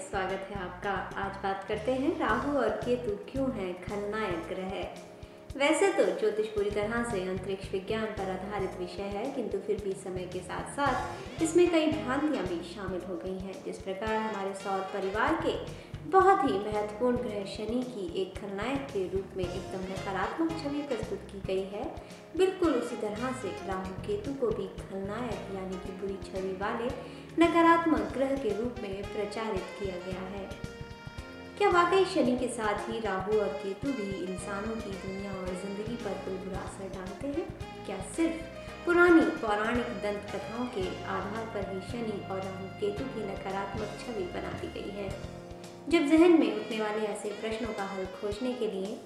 स्वागत है आपका। आज बात करते हैं राहु और केतु क्यों हैं खलनायक ग्रह। वैसे तो ज्योतिष पूरी तरह से अंतरिक्ष विज्ञान पर आधारित विषय है, किंतु फिर भी समय के साथ साथ इसमें कई भ्रांतियां भी शामिल हो गई हैं। जिस प्रकार हमारे सौर परिवार के बहुत ही महत्वपूर्ण ग्रह शनि की एक खलनायक के रूप में एकदम नकारात्मक छवि प्रस्तुत की गई है, बिल्कुल उसी तरह से राहु केतु को भी खलनायक यानी कि बुरी छवि वाले नकारात्मक ग्रह के रूप में प्रचारित किया गया है। क्या वाकई शनि के साथ ही राहु और केतु भी इंसानों की दुनिया और जिंदगी पर कोई बुरा असर डालते हैं? क्या सिर्फ पुरानी पौराणिक दंत कथाओं के आधार पर ही शनि और राहु केतु की नकारात्मक छवि बना दी गई है? जब जहन में उठने वाले ऐसे प्रश्नों का हल खोजने के लिए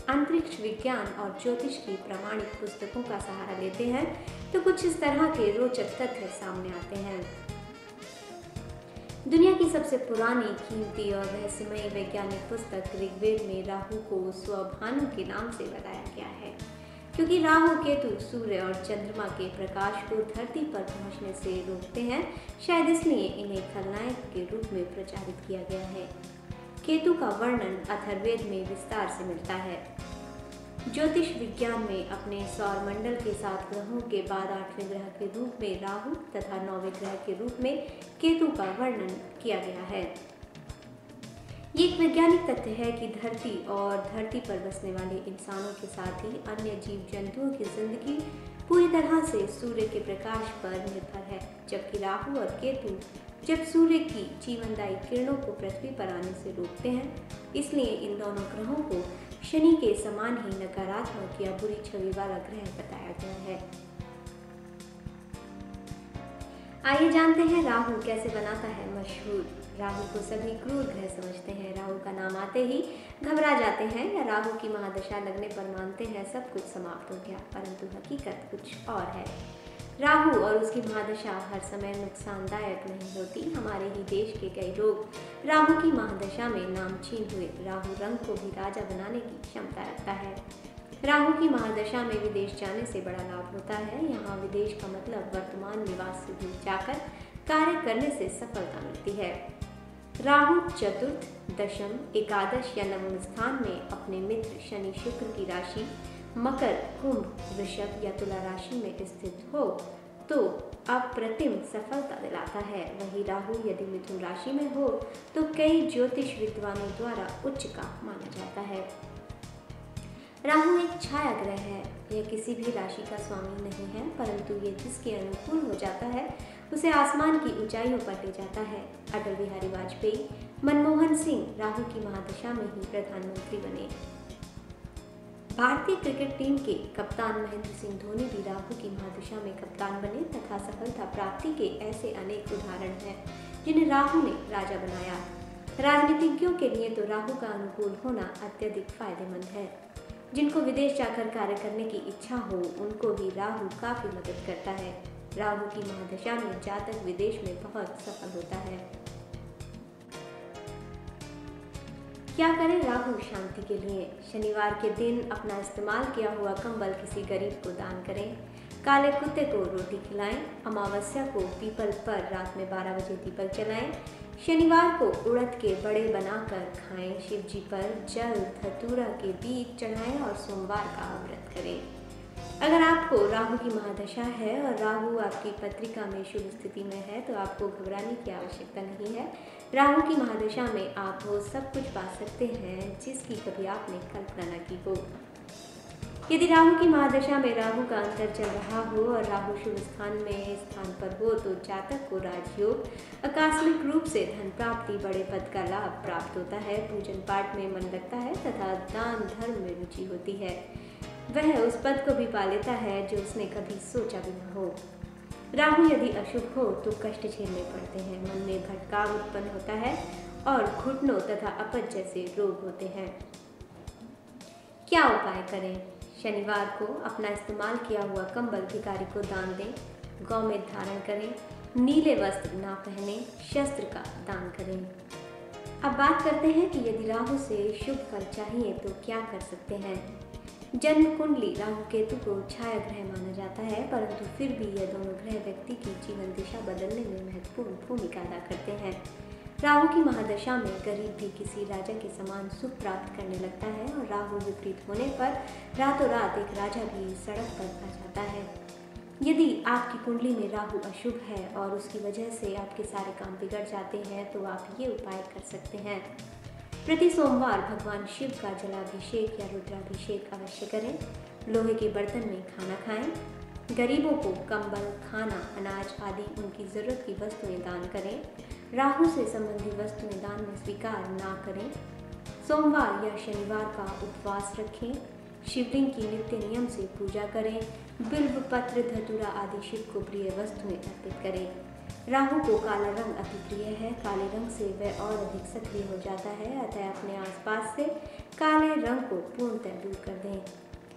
अंतरिक्ष विज्ञान और ज्योतिष की प्रामाणिक पुस्तकों का सहारा लेते हैं तो कुछ इस तरह के रोचक तथ्य सामने आते हैं। दुनिया की सबसे पुरानी, कीमती और रहस्यमयी वैज्ञानिक पुस्तक ऋग्वेद में राहु को स्वभानु के नाम से बताया गया है, क्योंकि राहु केतु सूर्य और चंद्रमा के प्रकाश को धरती पर पहुंचने से रोकते हैं। शायद इसलिए इन्हें खलनायक के रूप में प्रचारित किया गया है। केतु का वर्णन अथर्ववेद में विस्तार से मिलता है। ज्योतिष विज्ञान में अपने सौर मंडल के 7 ग्रहों के बाद 8वें ग्रह के रूप में राहु तथा 9वें ग्रह के रूप में केतु का वर्णन किया गया है। ये एक वैज्ञानिक तथ्य है कि धरती और धरती पर बसने वाले इंसानों के साथ ही अन्य जीव जंतुओं की जिंदगी पूरी तरह से सूर्य के प्रकाश पर निर्भर है, जबकि राहु और केतु जब सूर्य की जीवनदायी किरणों को पृथ्वी पर आने से रोकते हैं, इसलिए इन दोनों ग्रहों को शनि के समान ही नकारात्मक या बुरी छवि वाला ग्रह बताया गया है। आइए जानते हैं राहु कैसे बनाता है मशहूर। राहु को सभी क्रूर ग्रह समझते हैं। राहु का नाम आते ही घबरा जाते हैं या राहु की महादशा लगने पर मानते हैं सब कुछ समाप्त हो गया, परंतु हकीकत कुछ और है। राहु और उसकी महादशा हर समय नुकसानदायक नहीं होती। हमारे ही देश के कई लोग राहु की महादशा में नामचीन हुए। राहु रंग को भी राजा बनाने की क्षमता रखता है। राहु की महादशा में विदेश जाने से बड़ा लाभ होता है। यहाँ विदेश का मतलब वर्तमान निवास से दूर जाकर कार्य करने से सफलता मिलती है। राहु चतुर्थ, दशम, एकादश या नवम स्थान में अपने मित्र शनि शुक्र की राशि मकर, कुंभ, वृषभ या तुला राशि में स्थित हो तो अप्रतिम सफलता दिलाता है। वही राहु यदि मिथुन राशि में हो तो कई ज्योतिष विद्वानों द्वारा उच्च का माना जाता है। राहु एक छाया ग्रह है। यह किसी भी राशि का स्वामी नहीं है, परंतु ये जिसके अनुकूल हो जाता है उसे आसमान की ऊंचाइयों पर ले जाता है। अटल बिहारी वाजपेयी, मनमोहन सिंह राहु की महादशा में ही प्रधानमंत्री बने। भारतीय क्रिकेट टीम के कप्तान महेंद्र सिंह धोनी भी राहु की महादशा में कप्तान बने तथा सफलता प्राप्ति के ऐसे अनेक उदाहरण हैं जिन्हें राहु ने राजा बनाया। राजनीतिज्ञों के लिए तो राहु का अनुकूल होना अत्यधिक फायदेमंद है। जिनको विदेश जाकर कार्य करने की इच्छा हो उनको भी राहु काफी मदद करता है। राहु की महादशा में जातक विदेश में बहुत सफल होता है। क्या करें राहु शांति के लिए? शनिवार के दिन अपना इस्तेमाल किया हुआ कंबल किसी गरीब को दान करें। काले कुत्ते को रोटी खिलाएं। अमावस्या को पीपल पर रात में 12 बजे दीपक जलाएं। शनिवार को उड़द के बड़े बनाकर खाएं। शिव जी पर जल धतूरा के बीज चढ़ाएं और सोमवार का व्रत करें। अगर आपको राहु की महादशा है और राहु आपकी पत्रिका में शुभ स्थिति में है तो आपको घबराने की आवश्यकता नहीं है। राहु की महादशा में आप वो सब कुछ पा सकते हैं जिसकी कभी आपने कल्पना न की हो। यदि राहु की महादशा में राहु का अंतर चल रहा हो और राहु शुभ स्थान पर हो तो जातक को राजयोग, आकस्मिक रूप से धन प्राप्ति, बड़े पद का लाभ प्राप्त होता है। पूजन पाठ में मन लगता है तथा दान धर्म में रुचि होती है। वह उस पद को भी पा लेता है जो उसने कभी सोचा भी न हो। राहु यदि अशुभ हो तो कष्ट झेलने पड़ते हैं। मन में भटकाव उत्पन्न होता है और घुटनों तथा अपच जैसे रोग होते हैं। क्या उपाय करें? शनिवार को अपना इस्तेमाल किया हुआ कंबल भिखारी को दान दें। गौमेध धारण करें। नीले वस्त्र ना पहने। शस्त्र का दान करें। अब बात करते हैं कि यदि राहु से शुभ फल चाहिए तो क्या कर सकते हैं। जन्म कुंडली राहु केतु को छाया ग्रह माना जाता है, परंतु फिर भी यह दोनों ग्रह व्यक्ति की जीवन दिशा बदलने में महत्वपूर्ण भूमिका अदा करते हैं। राहु की महादशा में गरीब भी किसी राजा के समान सुख प्राप्त करने लगता है और राहु विपरीत होने पर रातों रात एक राजा भी सड़क पर आ जाता है। यदि आपकी कुंडली में राहु अशुभ है और उसकी वजह से आपके सारे काम बिगड़ जाते हैं तो आप ये उपाय कर सकते हैं। प्रति सोमवार भगवान शिव का जलाभिषेक या रुद्राभिषेक अवश्य करें। लोहे के बर्तन में खाना खाएं। गरीबों को कंबल, खाना, अनाज आदि उनकी ज़रूरत की वस्तुएं दान करें। राहु से संबंधित वस्तुएं दान में स्वीकार ना करें। सोमवार या शनिवार का उपवास रखें। शिवलिंग की नित्य नियम से पूजा करें। बिल्व पत्र, धतूरा आदि शिव को प्रिय वस्तुएं अर्पित करें। राहु को काला रंग अति प्रिय है। काले रंग से वह और अधिक सक्रिय हो जाता है, अतः अपने आसपास से काले रंग को पूर्णतः दूर कर दें।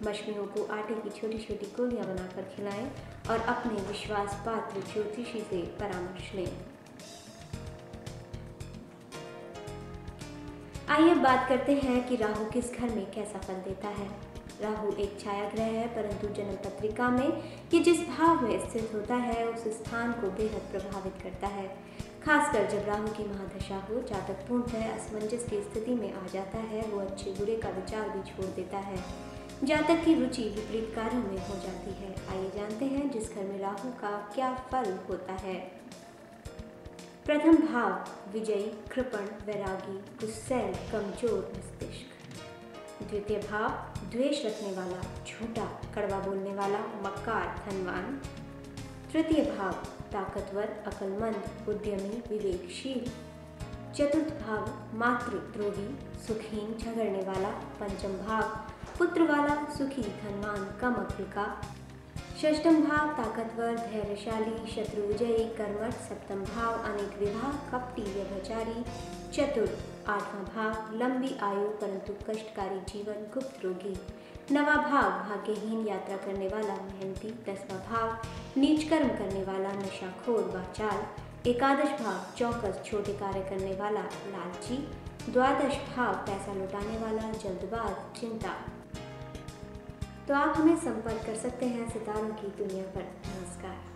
मछलियों को आटे की छोटी छोटी गोलियां बनाकर खिलाएं और अपने विश्वास पात्र ज्योतिषी से परामर्श लें। आइए बात करते हैं कि राहु किस घर में कैसा फल देता है। राहु एक छाया ग्रह है, परंतु जन्म पत्रिका में ये जिस भाव में स्थित होता है उस स्थान को बेहद प्रभावित करता है। खासकर जब राहु की महादशा हो, जातक पूर्णतः असमंजस की स्थिति में आ जाता है। वो अच्छे बुरे का विचार भी छोड़ देता है। जातक की रुचि विपरीत कार्यों में हो जाती है। आइए जानते हैं जिस घर में राहु का क्या फल होता है। प्रथम भाव विजयी, कृपण, वैरागी, गुस्सैल, कमजोर मस्तिष्क। द्वितीय भाव द्वेष रखने वाला, झूठा, कड़वा बोलने वाला, मक्कार, धनवान। तृतीय भाव ताकतवर, अक्लमंद, उद्यमी, विवेकशील। चतुर्थ भाव मातृद्रोही, सुखहीन, झगड़ने वाला। पंचम भाव पुत्र वाला, सुखी, धनवान, कम अक्ल का। षष्ठम भाव ताकतवर, धैर्यशाली, शत्रुविजयी, कर्मठ। सप्तम भाव अनेक विवाह, कपटी, व्यभिचारी, चतुर। आठवां भाव लंबी आयु परंतु कष्टकारी जीवन, गुप्त रोगी। नवा भाव भाग्यहीन, यात्रा करने वाला, मेहनती। 10वां भाव नीच कर्म करने वाला, नशाखोर, वाचाल। एकादश भाव चौकस, छोटे कार्य करने वाला, लालची। द्वादश भाव पैसा लौटाने वाला, जल्दबाज, चिंता। तो आप हमें संपर्क कर सकते हैं सितारों की दुनिया पर। नमस्कार।